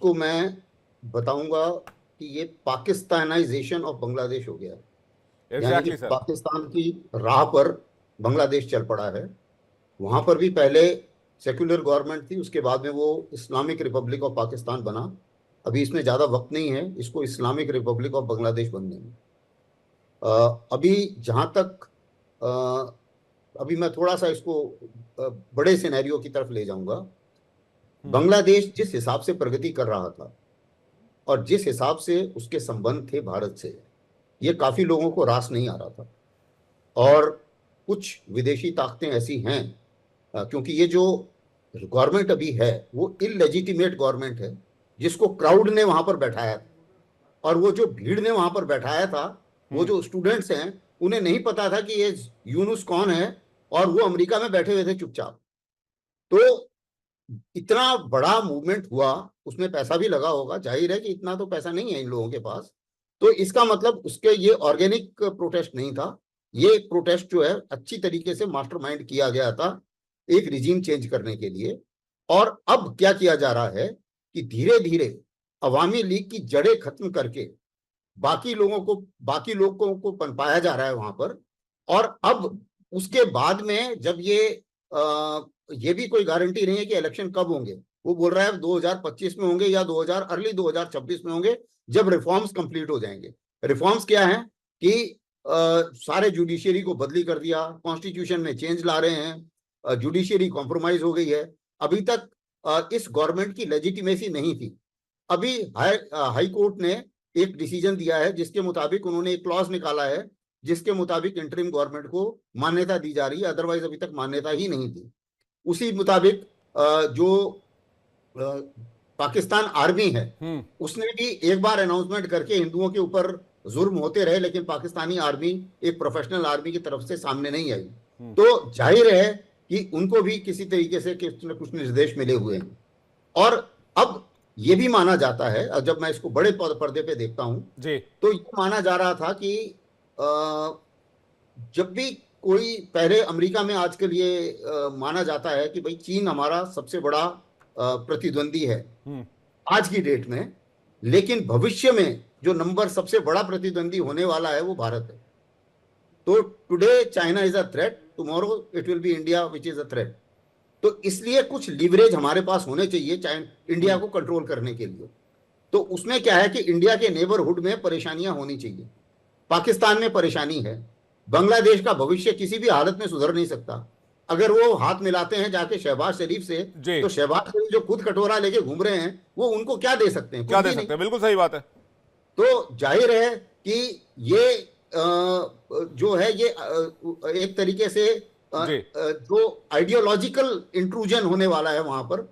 इसको मैं बताऊंगा कि ये पाकिस्तानाइजेशन ऑफ बांग्लादेश हो गया है। यानी कि एग्जैक्टली सर। पाकिस्तान की राह पर बांग्लादेश चल पड़ा है। वहां पर भी पहले सेक्युलर गवर्नमेंट थी, उसके बाद में वो इस्लामिक रिपब्लिक ऑफ पाकिस्तान बना। अभी इसमें ज्यादा वक्त नहीं है इसको इस्लामिक रिपब्लिक ऑफ बांग्लादेश बनने में। अभी जहां तक अभी मैं थोड़ा सा इसको बड़े सिनेरियो की तरफ ले जाऊंगा। बांग्लादेश जिस हिसाब से प्रगति कर रहा था और जिस हिसाब से उसके संबंध थे भारत से, ये काफी लोगों को रास नहीं आ रहा था। और कुछ विदेशी ताकतें ऐसी हैं, क्योंकि ये जो गवर्नमेंट अभी है वो इलेजिटिमेट गवर्नमेंट है, जिसको क्राउड ने वहां पर बैठाया था। और वो जो भीड़ ने वहां पर बैठाया था, वो जो स्टूडेंट्स हैं, उन्हें नहीं पता था कि ये यूनुस कौन है, और वो अमेरिका में बैठे हुए थे चुपचाप। तो इतना बड़ा मूवमेंट हुआ, उसमें पैसा भी लगा होगा, जाहिर है कि इतना तो पैसा नहीं है इन लोगों के पास। तो इसका मतलब उसके ये ऑर्गेनिक प्रोटेस्ट नहीं था। ये प्रोटेस्ट जो है अच्छी तरीके से मास्टरमाइंड किया गया था एक रिजीम चेंज करने के लिए। और अब क्या किया जा रहा है कि धीरे धीरे अवामी लीग की जड़ें खत्म करके बाकी लोगों को पनपाया जा रहा है वहां पर। और अब उसके बाद में जब ये भी कोई गारंटी नहीं है कि इलेक्शन कब होंगे। वो बोल रहा है 2025 में होंगे या 2026 में होंगे, जब रिफॉर्म्स कंप्लीट हो जाएंगे। रिफॉर्म्स क्या है कि सारे जुडिशियरी को बदली कर दिया, कॉन्स्टिट्यूशन में चेंज ला रहे हैं, जुडिशियरी कॉम्प्रोमाइज हो गई है। अभी तक इस गवर्नमेंट की लेजिटिमेसी नहीं थी। अभी हाई कोर्ट ने एक डिसीजन दिया है जिसके मुताबिक उन्होंने एक क्लॉज निकाला है जिसके मुताबिक इंटरिम गवर्नमेंट को मान्यता दी जा रही है, अदरवाइज अभी तक मान्यता ही नहीं थी। उसी मुताबिक जो पाकिस्तान आर्मी है, उसने भी एक बार अनाउंसमेंट करके हिंदुओं के ऊपर जुर्म होते रहे, लेकिन पाकिस्तानी आर्मी एक प्रोफेशनल आर्मी की तरफ से सामने नहीं आई। तो जाहिर है कि उनको भी किसी तरीके से कुछ न कुछ निर्देश मिले हुए हैं। और अब ये भी माना जाता है, जब मैं इसको बड़े पर्दे पे देखता हूं, जी। तो ये माना जा रहा था कि जब भी कोई पहले अमेरिका में आजकल ये माना जाता है कि भाई चीन हमारा सबसे बड़ा प्रतिद्वंदी है आज की डेट में, लेकिन भविष्य में जो नंबर सबसे बड़ा प्रतिद्वंदी होने वाला है वो भारत है। तो today China is a threat, tomorrow it will be India which is a threat. तो इसलिए कुछ लीवरेज हमारे पास होने चाहिए चाइना इंडिया को कंट्रोल करने के लिए। तो उसमें क्या है कि इंडिया के नेबरहुड में परेशानियां होनी चाहिए। पाकिस्तान में परेशानी है। बांग्लादेश का भविष्य किसी भी हालत में सुधर नहीं सकता। अगर वो हाथ मिलाते हैं जाके शहबाज शरीफ से, जी। तो शहबाज शरीफ जो खुद कटोरा लेके घूम रहे हैं, वो उनको क्या दे सकते हैं? कुछ क्या दे भी नहीं। सकते हैं, बिल्कुल सही बात है। तो जाहिर है कि ये जो है ये एक तरीके से जी। जो आइडियोलॉजिकल इंट्रूजन होने वाला है वहां पर,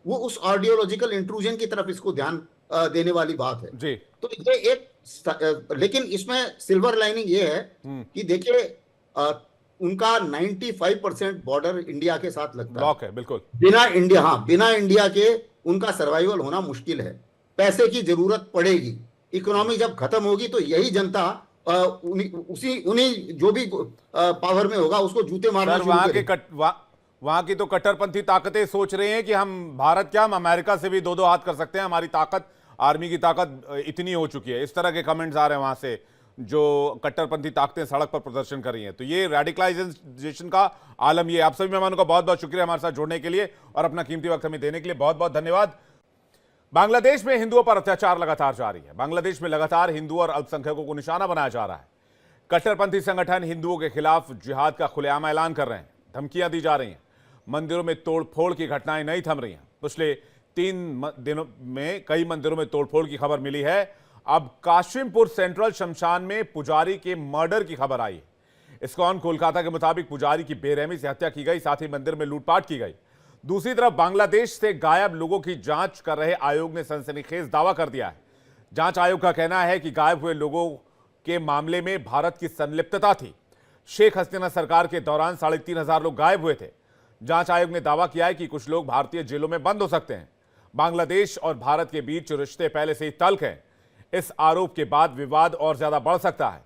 वो उस आइडियोलॉजिकल इंट्रूजन की तरफ इसको ध्यान देने वाली बात है। जी। तो ये एक लेकिन इसमें सिल्वर लाइनिंग ये है कि देखिए उनका 95% बॉर्डर इंडिया के साथ लगता है। लॉक है बिल्कुल। बिना इंडिया के उनका सर्वाइवल होना मुश्किल है। पैसे की जरूरत पड़ेगी। इकोनॉमी जब खत्म होगी तो यही जनता उन्हीं जो भी पावर में होगा उसको जूते मारना सर शुरू करेगी। वहां की तो कट्टरपंथी ताकतें सोच रहे हैं कि हम भारत क्या, हम अमेरिका से भी दो दो हाथ कर सकते हैं, हमारी ताकत, आर्मी की ताकत इतनी हो चुकी है। इस तरह के कमेंट्स आ रहे हैं वहां से, जो कट्टरपंथी ताकतें सड़क पर प्रदर्शन कर रही हैं। तो ये रेडिकलाइजेशन का आलम, ये आप सभी मेहमानों का बहुत बहुत शुक्रिया हमारे साथ जुड़ने के लिए और अपना कीमती वक्त हमें देने के लिए बहुत बहुत धन्यवाद। बांग्लादेश में हिंदुओं पर अत्याचार लगातार जारी है। बांग्लादेश में लगातार हिंदू और अल्पसंख्यकों को निशाना बनाया जा रहा है। कट्टरपंथी संगठन हिंदुओं के खिलाफ जिहाद का खुलेआम ऐलान कर रहे हैं, धमकियां दी जा रही हैं। मंदिरों में तोड़फोड़ की घटनाएं नहीं थम रही हैं। पिछले 3 दिनों में कई मंदिरों में तोड़फोड़ की खबर मिली है। अब काशिमपुर सेंट्रल शमशान में पुजारी के मर्डर की खबर आई है। इस्कॉन कोलकाता के मुताबिक पुजारी की बेरहमी से हत्या की गई, साथ ही मंदिर में लूटपाट की गई। दूसरी तरफ बांग्लादेश से गायब लोगों की जांच कर रहे आयोग ने सनसनीखेज दावा कर दिया है। जांच आयोग का कहना है कि गायब हुए लोगों के मामले में भारत की संलिप्तता थी। शेख हसीना सरकार के दौरान 3500 लोग गायब हुए थे। जांच आयोग ने दावा किया है कि कुछ लोग भारतीय जेलों में बंद हो सकते हैं। बांग्लादेश और भारत के बीच रिश्ते पहले से ही तल्ख हैं। इस आरोप के बाद विवाद और ज्यादा बढ़ सकता है।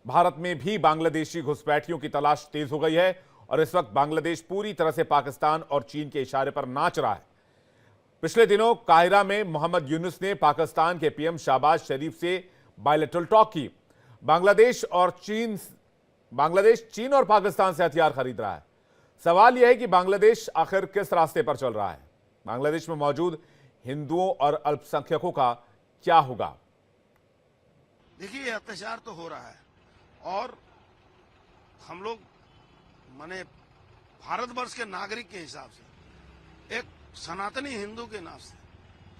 भारत में भी बांग्लादेशी घुसपैठियों की तलाश तेज हो गई है और इस वक्त बांग्लादेश पूरी तरह से पाकिस्तान और चीन के इशारे पर नाच रहा है। पिछले दिनों काहिरा में मोहम्मद यूनुस ने पाकिस्तान के पीएम शहबाज शरीफ से बायलैटरल टॉक की। बांग्लादेश चीन और पाकिस्तान से हथियार खरीद रहा है। सवाल यह है कि बांग्लादेश आखिर किस रास्ते पर चल रहा है? बांग्लादेश में मौजूद हिंदुओं और अल्पसंख्यकों का क्या होगा? देखिए, ये अत्याचार तो हो रहा है और हम लोग माने भारतवर्ष के नागरिक के हिसाब से, एक सनातनी हिंदू के नाम से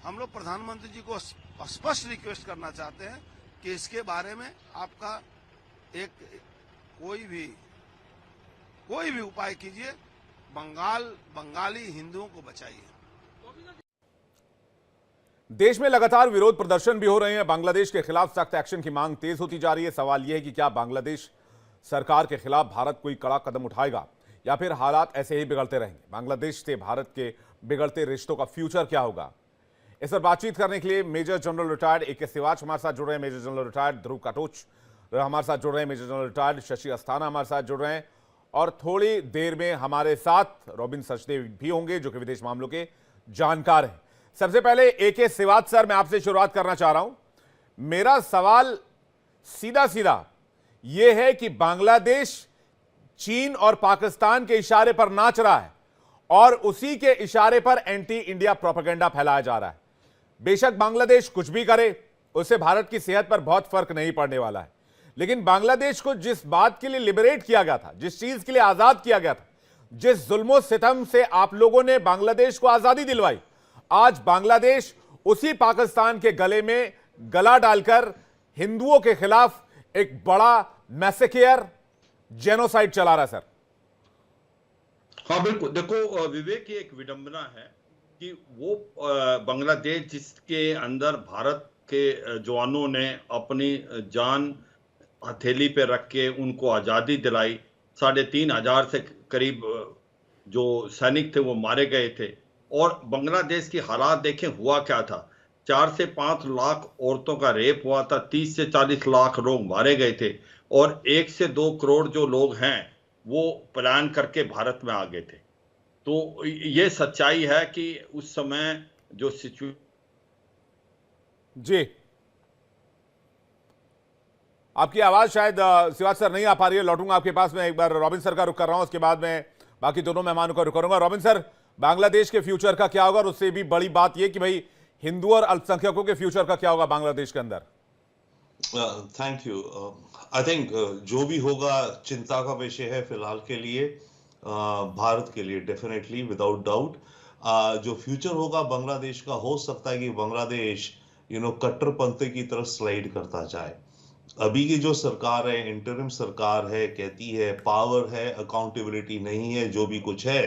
हम लोग प्रधानमंत्री जी को स्पष्ट रिक्वेस्ट करना चाहते हैं कि इसके बारे में आपका एक कोई भी उपाय कीजिए, बंगाली हिंदुओं को बचाइए। देश में लगातार विरोध प्रदर्शन भी हो रहे हैं। बांग्लादेश के खिलाफ सख्त एक्शन की मांग तेज होती जा रही है। सवाल यह है कि क्या बांग्लादेश सरकार के खिलाफ भारत कोई कड़ा कदम उठाएगा या फिर हालात ऐसे ही बिगड़ते रहेंगे? बांग्लादेश से भारत के बिगड़ते रिश्तों का फ्यूचर क्या होगा? इस पर बातचीत करने के लिए मेजर जनरल रिटायर्ड ए के सिवाच हमारे साथ जुड़ रहे हैं, major general retired Dhruv Katoch हमारे साथ जुड़ रहे हैं, major general retired Shashi Asthana हमारे साथ जुड़ रहे हैं, और थोड़ी देर में हमारे साथ रॉबिन सचदेव भी होंगे जो कि विदेश मामलों के जानकार हैं। सबसे पहले ए के सिवाच सर, मैं आपसे शुरुआत करना चाह रहा हूं। मेरा सवाल सीधा सीधा यह है कि बांग्लादेश चीन और पाकिस्तान के इशारे पर नाच रहा है और उसी के इशारे पर एंटी इंडिया प्रोपेगेंडा फैलाया जा रहा है। बेशक बांग्लादेश कुछ भी करे, उससे भारत की सेहत पर बहुत फर्क नहीं पड़ने वाला है, लेकिन बांग्लादेश को जिस बात के लिए लिबरेट किया गया था, जिस चीज के लिए आजाद किया गया था, जिस जुल्मो सितम से आप लोगों ने बांग्लादेश को आजादी दिलवाई, आज बांग्लादेश उसी पाकिस्तान के गले में गला डालकर हिंदुओं के खिलाफ एक बड़ा मैसेकेयर जेनोसाइड चला रहा है। सर, हाँ बिल्कुल, देखो विवेक, ये एक विडंबना है कि वो बांग्लादेश जिसके अंदर भारत के जवानों ने अपनी जान हथेली पे रख के उनको आज़ादी दिलाई, 3,500 से करीब जो सैनिक थे वो मारे गए थे, और बांग्लादेश की हालात देखें हुआ क्या था। 4 से 5 लाख औरतों का रेप हुआ था, 30 से 40 लाख लोग मारे गए थे, और 1 से 2 करोड़ जो लोग हैं वो प्लान करके भारत में आ गए थे। तो ये सच्चाई है कि उस समय जो सिचुएशन जी, आपकी आवाज शायद सिवाज सर नहीं आ पा रही है। लौटूंगा आपके पास, मैं एक बार रॉबिन सर का रुख कर रहा हूं, उसके बाद मैं बाकी दोनों मेहमानों का रुख करूंगा। रॉबिन सर, बांग्लादेश के फ्यूचर का क्या होगा, और उससे भी बड़ी बात यह कि भाई हिंदू और अल्पसंख्यकों के फ्यूचर का क्या होगा बांग्लादेश के अंदर? Thank you. आई थिंक जो भी होगा चिंता का विषय है फिलहाल के लिए, भारत के लिए डेफिनेटली, विदाउट डाउट। जो फ्यूचर होगा बांग्लादेश का, हो सकता है कि बांग्लादेश कट्टरपंथी की तरफ स्लाइड करता जाए। अभी की जो सरकार है, इंटरिम सरकार है, कहती है पावर है, अकाउंटेबिलिटी नहीं है, जो भी कुछ है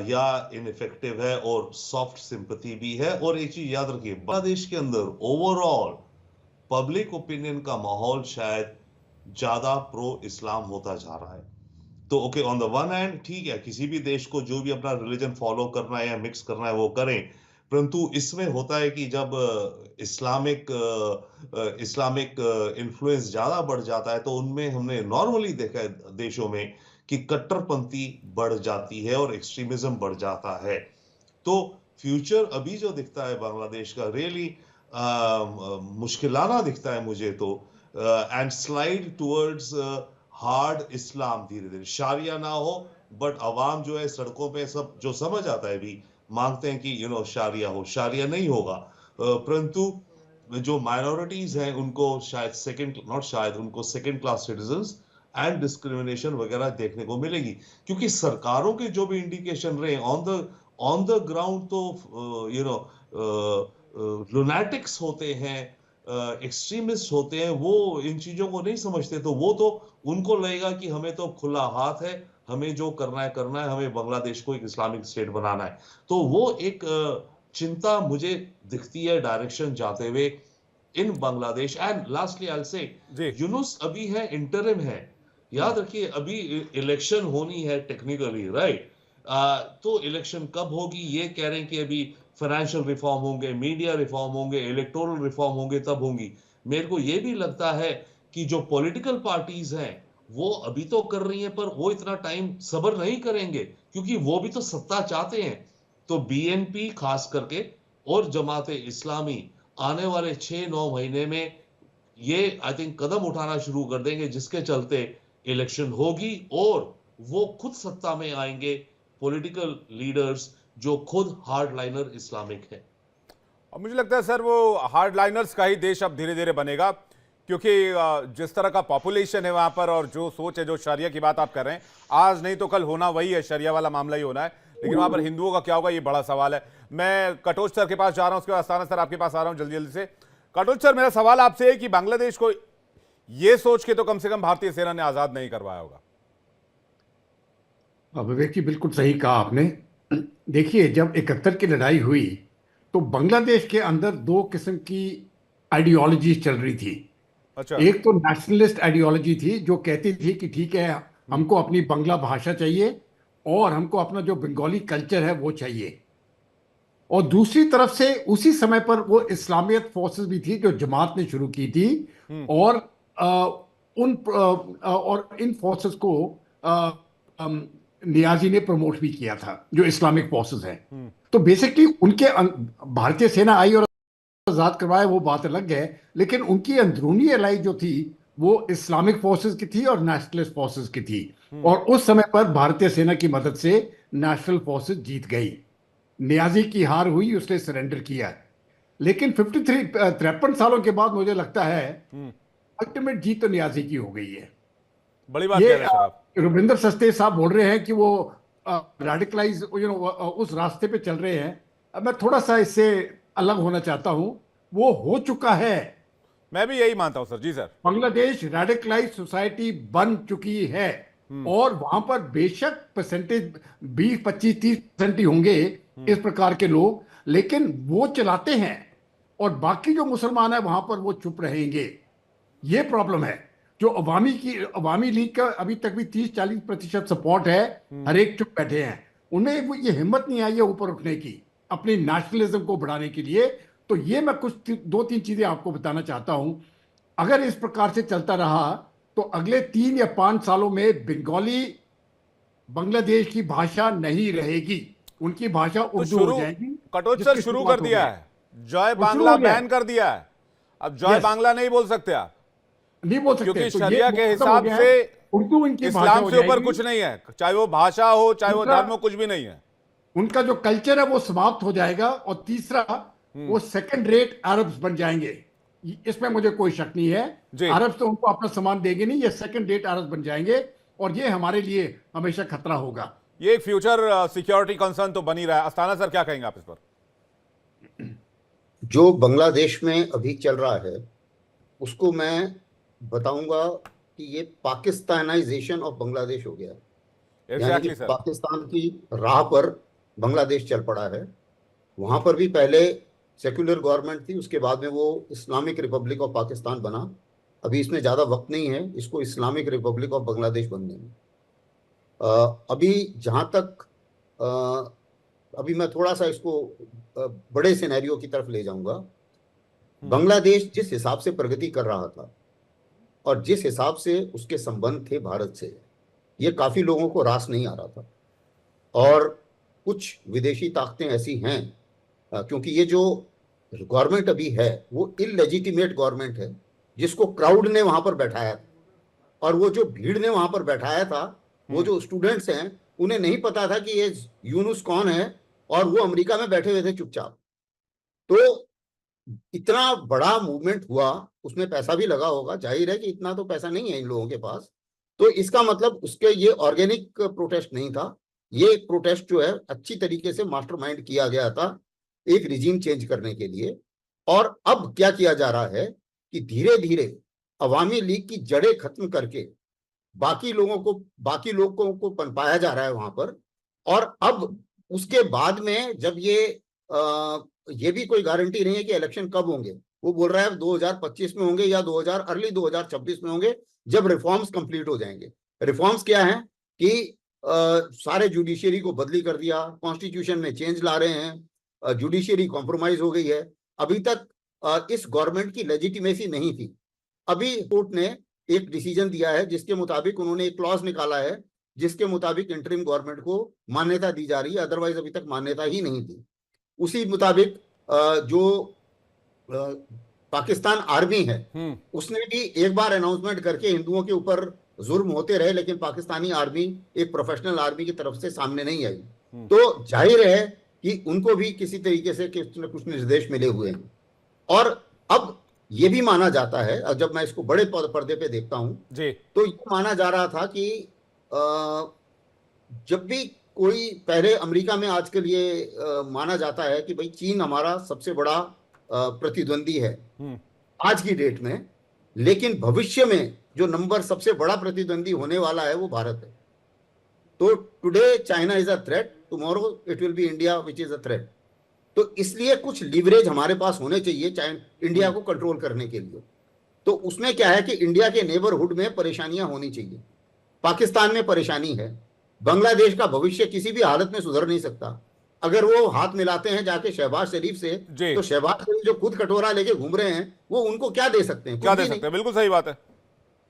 या इनइफेक्टिव है, और सॉफ्ट सिंपैथी भी है। और एक चीज याद रखिए, बांग्लादेश के अंदर ओवरऑल पब्लिक ओपिनियन का माहौल शायद ज्यादा प्रो इस्लाम होता जा रहा है। तो okay, on the one hand ठीक है, किसी भी देश को जो भी अपना रिलीजन फॉलो करना है या मिक्स करना है वो करें, परंतु इसमें होता है कि जब इस्लामिक इन्फ्लुएंस ज्यादा बढ़ जाता है तो उनमें हमने नॉर्मली देखा है देशों में कि कट्टरपंथी बढ़ जाती है और एक्सट्रीमिज्म बढ़ जाता है। तो फ्यूचर अभी जो दिखता है बांग्लादेश का रियली मुश्किलाना दिखता है मुझे तो, एंड स्लाइड टुवर्ड्स हार्ड इस्लाम। धीरे धीरे शारिया ना हो, बट अवाम जो है सड़कों पे सब जो समझ आता है भी मांगते हैं कि शारिया हो, शारिया नहीं होगा, परंतु जो माइनॉरिटीज हैं उनको शायद उनको second class citizens and discrimination वगैरह देखने को मिलेगी, क्योंकि सरकारों के जो भी इंडिकेशन रहे ऑन द ग्राउंड तो लुनैटिक्स होते हैं, एक्सट्रीमिस्ट होते हैं, वो इन चीजों को नहीं समझते। तो वो तो उनको लगेगा कि हमें तो खुला हाथ है, हमें जो करना है, हमें बांग्लादेश को एक इस्लामिक स्टेट बनाना है। तो वो एक चिंता मुझे दिखती है डायरेक्शन जाते हुए in Bangladesh. And lastly I will say Yunus अभी है, इंटरिम है, याद रखिए अभी इलेक्शन होनी है टेक्निकली, राइट? तो इलेक्शन कब होगी ये कह रहे हैं कि अभी फाइनेंशियल रिफॉर्म होंगे, मीडिया रिफॉर्म होंगे, इलेक्टोरल रिफॉर्म होंगे, तब होंगी। मेरे को ये भी लगता है कि जो पॉलिटिकल पार्टीज हैं वो अभी तो कर रही हैं, पर वो इतना टाइम सब्र नहीं करेंगे, क्योंकि वो भी तो सत्ता चाहते हैं। तो बीएनपी खास करके और जमाते इस्लामी आने वाले 6-9 महीने में ये आई थिंक कदम उठाना शुरू कर देंगे, जिसके चलते इलेक्शन होगी और वो खुद सत्ता में आएंगे, पॉलिटिकल लीडर्स जो खुद हार्डलाइनर इस्लामिक है। और मुझे लगता है सर वो हार्डलाइनर्स का ही देश अब धीरे धीरे बनेगा, क्योंकि जिस तरह का पॉपुलेशन है वहां पर और जो सोच है, जो शरिया की बात आप कर रहे हैं, आज नहीं तो कल होना वही है, शरिया वाला मामला ही होना है। लेकिन वहां पर हिंदुओं का क्या होगा, ये बड़ा सवाल है। मैं कटोच सर के पास जा रहा हूं, उसके बाद अस्थाना सर आपके पास आ रहा हूं जल्दी जल्दी से। कटोच सर, मेरा सवाल आपसे है कि बांग्लादेश को ये सोच के तो कम से कम भारतीय सेना ने आजाद नहीं करवाया होगा। विवेक जी, बिल्कुल सही कहा आपने। देखिए, जब 71 की लड़ाई हुई तो बांग्लादेश के अंदर दो किस्म की आइडियोलॉजी चल रही थी। अच्छा। एक तो नेशनलिस्ट आइडियोलॉजी थी जो कहती थी कि ठीक है, हमको अपनी बांग्ला भाषा चाहिए और हमको अपना जो बंगाली कल्चर है वो चाहिए। और दूसरी तरफ से उसी समय पर वो इस्लामियत फोर्सेस भी थी जो जमात ने शुरू की थी, और और इन फोर्सेस को नियाजी ने प्रमोट भी किया था, जो इस्लामिक फोर्सेस हैं। तो बेसिकली उनके भारतीय सेना आई और आजाद करवाया, वो बात अलग है, लेकिन उनकी अंदरूनी एलाई जो थी वो इस्लामिक फोर्सेस की थी और नेशनलिस्ट फोर्सेस की थी। और उस समय पर भारतीय सेना की मदद से नेशनल फोर्सेस जीत गई, नियाजी की हार हुई, उसने सरेंडर किया। लेकिन 53 सालों के बाद मुझे लगता है अल्टीमेट जीत तो नियाजी की हो गई है। बड़ी बात कह रहे हैं सर आप। रुविंदर सस्ते साहब बोल रहे हैं कि वो रेडिकलाइज उस रास्ते पे चल रहे हैं। अब मैं थोड़ा सा इससे अलग होना चाहता हूं। वो हो चुका है। मैं भी यही मानता हूं सर। जी सर। बांग्लादेश रेडिकलाइज सोसाइटी बन चुकी है और वहां पर बेशक परसेंटेज 20-25-30% ही होंगे इस प्रकार के लोग, लेकिन वो चलाते हैं और बाकी जो मुसलमान है वहां पर वो चुप रहेंगे। ये प्रॉब्लम है। जो अवामी लीग का अभी तक भी 30-40% सपोर्ट है, हर एक चुप बैठे हैं। उनमें वो ये हिम्मत नहीं आई है ऊपर उठने की, अपनी नेशनलिज्म को बढ़ाने के लिए। तो ये मैं कुछ 2-3 चीजें आपको बताना चाहता हूं। अगर इस प्रकार से चलता रहा तो अगले 3 या 5 सालों में बंगाली बांग्लादेश की भाषा नहीं रहेगी, उनकी भाषा तो उर्दू हो जाएगी। कटोच सर शुरू कर दिया है, जय बांग्ला बैन कर दिया है। अब जय बांग्ला नहीं बोल सकते आप, नहीं बोल सकते, क्योंकि तो शरिया के हिसाब से उर्दू इनकी भाषा इस्लाम हो से ऊपर जाएगी। कुछ नहीं है, चाहे वो भाषा हो चाहे वो धर्म हो, कुछ भी नहीं है। उनका जो कल्चर है वो समाप्त हो जाएगा। और तीसरा, वो सेकंड रेट अरब्स बन जाएंगे, इसमें मुझे कोई शक नहीं है। अरब्स तो उनको अपना सामान देंगे नहीं, ये सेकंड रेट अरब्स बन जाएंगे और ये हमारे लिए हमेशा खतरा होगा। ये एक फ्यूचर सिक्योरिटी कंसर्न तो बनी रहा है। अस्थाना सर क्या कहेंगे आप इस पर? जो बांग्लादेश में अभी चल रहा है उसको मैं बताऊंगा कि ये पाकिस्तानाइजेशन ऑफ बांग्लादेश हो गया है। यानी कि पाकिस्तान की राह पर बांग्लादेश चल पड़ा है। वहां पर भी पहले सेक्युलर गवर्नमेंट थी, उसके बाद में वो इस्लामिक रिपब्लिक ऑफ पाकिस्तान बना। अभी इसमें ज़्यादा वक्त नहीं है इसको इस्लामिक रिपब्लिक ऑफ बांग्लादेश बनने में। अभी जहाँ तक अभी मैं थोड़ा सा इसको बड़े सिनेरियो की तरफ ले जाऊंगा। बांग्लादेश जिस हिसाब से प्रगति कर रहा था और जिस हिसाब से उसके संबंध थे भारत से, ये काफ़ी लोगों को रास नहीं आ रहा था। और कुछ विदेशी ताकतें ऐसी हैं, क्योंकि ये जो गवर्नमेंट अभी है वो इलेजिटिमेट गवर्नमेंट है, जिसको क्राउड ने वहां पर बैठाया था। और वो जो भीड़ ने वहां पर बैठाया था, वो जो स्टूडेंट्स हैं, उन्हें नहीं पता था कि ये यूनुस कौन है, और वो अमेरिका में बैठे हुए थे चुपचाप। तो इतना बड़ा मूवमेंट हुआ, उसमें पैसा भी लगा होगा, जाहिर है कि इतना तो पैसा नहीं है इन लोगों के पास। तो इसका मतलब उसके ये ऑर्गेनिक प्रोटेस्ट नहीं था, ये प्रोटेस्ट जो है अच्छी तरीके से मास्टरमाइंड किया गया था एक रिजीम चेंज करने के लिए। और अब क्या किया जा रहा है कि धीरे धीरे अवामी लीग की जड़ें खत्म करके बाकी लोगों को पनपाया जा रहा है वहां पर। और अब उसके बाद में जब ये भी कोई गारंटी नहीं है कि इलेक्शन कब होंगे। वो बोल रहा है 2025 में होंगे या अर्ली 2026 में होंगे, जब रिफॉर्म्स कंप्लीट हो जाएंगे। रिफॉर्म्स क्या हैं कि सारे जुडिशियरी को बदली कर दिया, कॉन्स्टिट्यूशन में चेंज ला रहे हैं, जुडिशियरी कॉम्प्रोमाइज हो गई है। अभी तक इस गवर्नमेंट की लेजिटिमेसी नहीं थी। अभी कोर्ट ने एक डिसीजन दिया है जिसके मुताबिक उन्होंने एक क्लॉज निकाला है जिसके मुताबिक इंटरिम गवर्नमेंट को मान्यता दी जा रही है, अदरवाइज अभी तक मान्यता ही नहीं थी। उसी मुताबिक जो पाकिस्तान आर्मी है उसने भी एक बार अनाउंसमेंट करके हिंदुओं के ऊपर जुल्म होते रहे, लेकिन पाकिस्तानी आर्मी एक प्रोफेशनल आर्मी की तरफ से सामने नहीं आई। तो जाहिर है कि उनको भी किसी तरीके से कुछ न कुछ निर्देश मिले हुए हैं। और अब ये भी माना जाता है, जब मैं इसको बड़े पर्दे पे देखता हूं तो ये माना जा रहा था कि जब भी कोई, पहले अमेरिका में आज के लिए माना जाता है कि भाई चीन हमारा सबसे बड़ा प्रतिद्वंदी है आज की डेट में, लेकिन भविष्य में जो नंबर सबसे बड़ा प्रतिद्वंदी होने वाला है वो भारत है। तो today China is a threat, tomorrow it will be India which is a threat. तो इसलिए कुछ लीवरेज हमारे पास होने चाहिए इंडिया को कंट्रोल करने के लिए। तो उसमें क्या है कि इंडिया के नेबरहुड में परेशानियां होनी चाहिए। पाकिस्तान में परेशानी है, बांग्लादेश का भविष्य किसी भी हालत में सुधर नहीं सकता। अगर वो हाथ मिलाते हैं जाके शहबाज शरीफ से, तो शहबाज शरीफ जो खुद कटोरा लेके घूम रहे हैं वो उनको क्या दे सकते हैं? क्या दे सकते हैं? बिल्कुल सही बात है।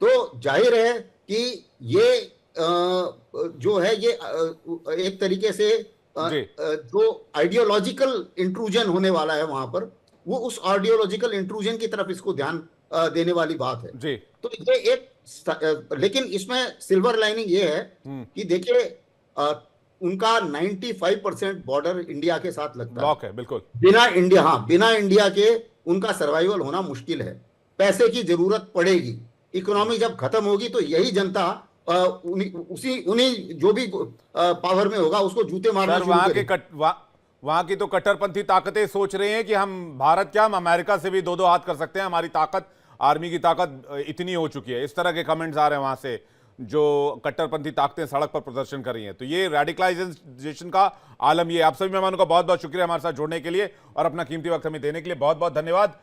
तो जाहिर है कि ये जो है ये एक तरीके से जो आइडियोलॉजिकल इंट्रूजन होने वाला है वहां पर, वो उस आइडियोलॉजिकल इंट्रूजन की तरफ इसको ध्यान देने वाली बात है। तो ये एक, लेकिन इसमें सिल्वर लाइनिंग ये है कि देखिए उनका 95% बॉर्डर इंडिया के साथ लगता है, बिल्कुल। बिना इंडिया के उनका सर्वाइवल होना मुश्किल है। पैसे की जरूरत पड़ेगी, इकोनॉमी जब खत्म होगी तो यही जनता उन्हीं जो भी पावर में होगा उसको जूते मारना शुरू करेगी। वहां की तो कट्टरपंथी ताकतें सोच रहे हैं कि हम भारत क्या, हम अमेरिका से भी दो दो हाथ कर सकते हैं, हमारी ताकत, आर्मी की ताकत इतनी हो चुकी है। इस तरह के कमेंट्स आ रहे हैं वहां से, जो कट्टरपंथी ताकतें सड़क पर प्रदर्शन कर रही हैं। तो ये रेडिकलाइजेशन का आलम ये। आप सभी मेहमानों का बहुत बहुत शुक्रिया हमारे साथ जुड़ने के लिए और अपना कीमती वक्त हमें देने के लिए बहुत बहुत धन्यवाद।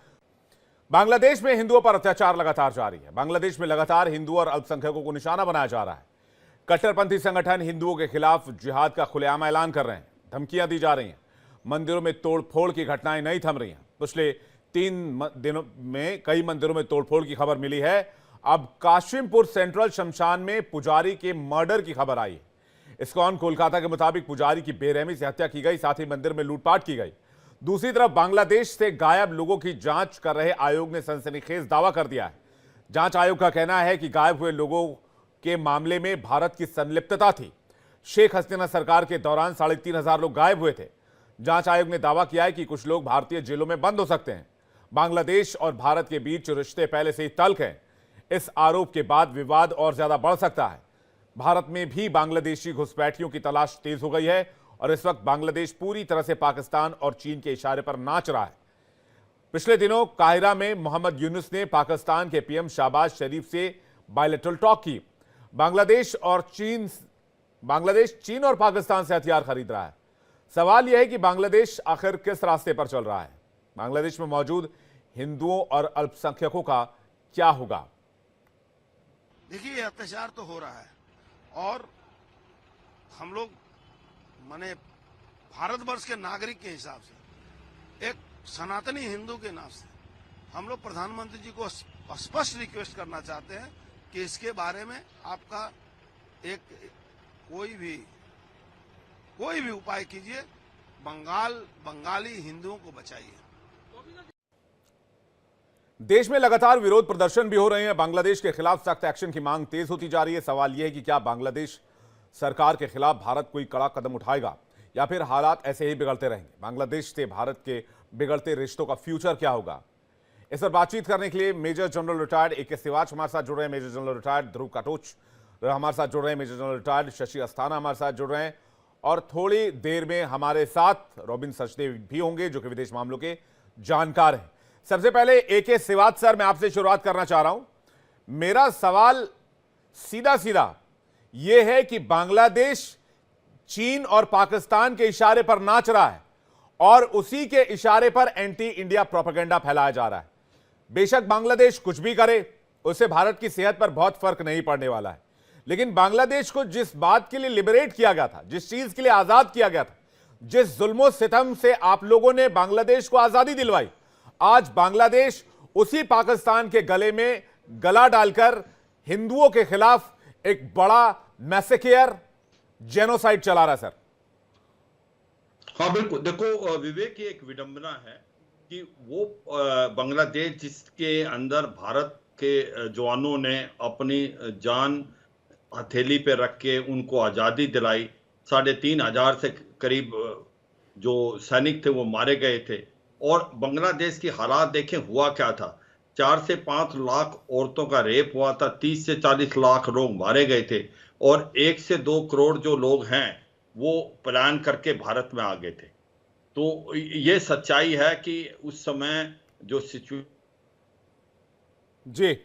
बांग्लादेश में हिंदुओं पर अत्याचार लगातार जारी है। बांग्लादेश में लगातार हिंदू और अल्पसंख्यकों को निशाना बनाया जा रहा है। कट्टरपंथी संगठन हिंदुओं के खिलाफ जिहाद का खुलेआम ऐलान कर रहे हैं, धमकियां दी जा रही हैं, मंदिरों में तोड़फोड़ की घटनाएं नहीं थम रही हैं। पिछले 3 दिनों में कई मंदिरों में तोड़फोड़ की खबर मिली है। अब काशिमपुर सेंट्रल शमशान में पुजारी के मर्डर की खबर आई है। इस्कॉन कोलकाता के मुताबिक पुजारी की बेरहमी से हत्या की गई, साथ ही मंदिर में लूटपाट की गई। दूसरी तरफ बांग्लादेश से गायब लोगों की जांच कर रहे आयोग ने सनसनीखेज दावा कर दिया है। जांच आयोग का कहना है कि गायब हुए लोगों के मामले में भारत की संलिप्तता थी। शेख हसीना सरकार के दौरान 3500 लोग गायब हुए थे। जांच आयोग ने दावा किया है कि कुछ लोग भारतीय जेलों में बंद हो सकते हैं। बांग्लादेश और भारत के बीच रिश्ते पहले से ही तल्ख हैं। इस आरोप के बाद विवाद और ज्यादा बढ़ सकता है। भारत में भी बांग्लादेशी घुसपैठियों की तलाश तेज हो गई है और इस वक्त बांग्लादेश पूरी तरह से पाकिस्तान और चीन के इशारे पर नाच रहा है। पिछले दिनों काहिरा में मोहम्मद यूनुस ने पाकिस्तान के पीएम शहबाज शरीफ से बायलैटरल टॉक की। बांग्लादेश चीन और पाकिस्तान से हथियार खरीद रहा है। सवाल यह है कि बांग्लादेश आखिर किस रास्ते पर चल रहा है? बांग्लादेश में मौजूद हिंदुओं और अल्पसंख्यकों का क्या होगा? देखिए, ये अत्याचार तो हो रहा है और हम लोग माने भारतवर्ष के नागरिक के हिसाब से, एक सनातनी हिंदू के नाम से हम लोग प्रधानमंत्री जी को स्पष्ट रिक्वेस्ट करना चाहते हैं कि इसके बारे में आपका एक कोई भी उपाय कीजिए, बंगाली हिंदुओं को बचाइए। देश में लगातार विरोध प्रदर्शन भी हो रहे हैं। बांग्लादेश के खिलाफ सख्त एक्शन की मांग तेज होती जा रही है। सवाल यह है कि क्या बांग्लादेश सरकार के खिलाफ भारत कोई कड़ा कदम उठाएगा या फिर हालात ऐसे ही बिगड़ते रहेंगे? बांग्लादेश से भारत के बिगड़ते रिश्तों का फ्यूचर क्या होगा? इस पर बातचीत करने के लिए major general retired AK Siwach हमारे साथ जुड़ रहे हैं, major general retired Dhruv Katoch हमारे साथ जुड़ रहे हैं, major general retired Shashi Asthana हमारे साथ जुड़ रहे हैं और थोड़ी देर में हमारे साथ रॉबिन सचदेव भी होंगे जो कि विदेश मामलों के जानकार हैं। सबसे पहले AK सिवाच सर, मैं आपसे शुरुआत करना चाह रहा हूं। मेरा सवाल सीधा सीधा यह है कि बांग्लादेश चीन और पाकिस्तान के इशारे पर नाच रहा है और उसी के इशारे पर एंटी इंडिया प्रोपेगेंडा फैलाया जा रहा है। बेशक बांग्लादेश कुछ भी करे, उससे भारत की सेहत पर बहुत फर्क नहीं पड़ने वाला है, लेकिन बांग्लादेश को जिस बात के लिए लिबरेट किया गया था, जिस चीज के लिए आजाद किया गया था, जिस जुल्मो सितम से आप लोगों ने बांग्लादेश को आजादी दिलवाई, आज बांग्लादेश उसी पाकिस्तान के गले में गला डालकर हिंदुओं के खिलाफ एक बड़ा मैसेकेयर, जेनोसाइड चला रहा है सर। हाँ बिल्कुल, देखो विवेक की एक विडंबना है कि वो बांग्लादेश जिसके अंदर भारत के जवानों ने अपनी जान हथेली पे रख के उनको आज़ादी दिलाई, 3,500 से करीब जो सैनिक थे वो मारे गए थे। और बांग्लादेश की हालात देखें, हुआ क्या था, 4 से 5 लाख औरतों का रेप हुआ था, 30 से 40 लाख लोग मारे गए थे, और 1 से 2 करोड़ जो लोग हैं वो प्लान करके भारत में आ गए थे। तो ये सच्चाई है कि उस समय जो सिचुएशन जी,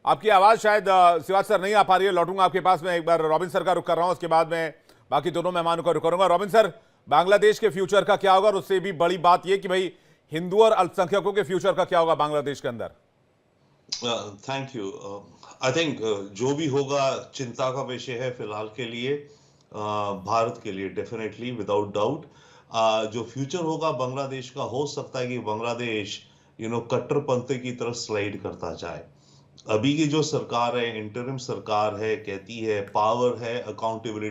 आपकी आवाज शायद शिवाज सर नहीं आ पा रही है। लौटूंगा आपके पास में, एक बार रॉबिन सर का रुख कर रहा हूं, उसके बाद में बाकी दोनों मेहमानों का रुख करूंगा। रॉबिन सर, बांग्लादेश के फ्यूचर का क्या होगा, और उससे भी बड़ी बात यह कि भाई हिंदू और अल्पसंख्यकों के फ्यूचर का क्या होगा बांग्लादेश के अंदर? Thank you. आई थिंक जो भी होगा चिंता का विषय है फिलहाल के लिए, भारत के लिए डेफिनेटली विदाउट डाउट। जो फ्यूचर होगा बांग्लादेश का, हो सकता है कि बांग्लादेश कट्टरपंथी की तरफ स्लाइड करता जाए। अभी की जो सरकार है, इंटरिम सरकार है, कहती है पावर है, अकाउंटेबिलिटी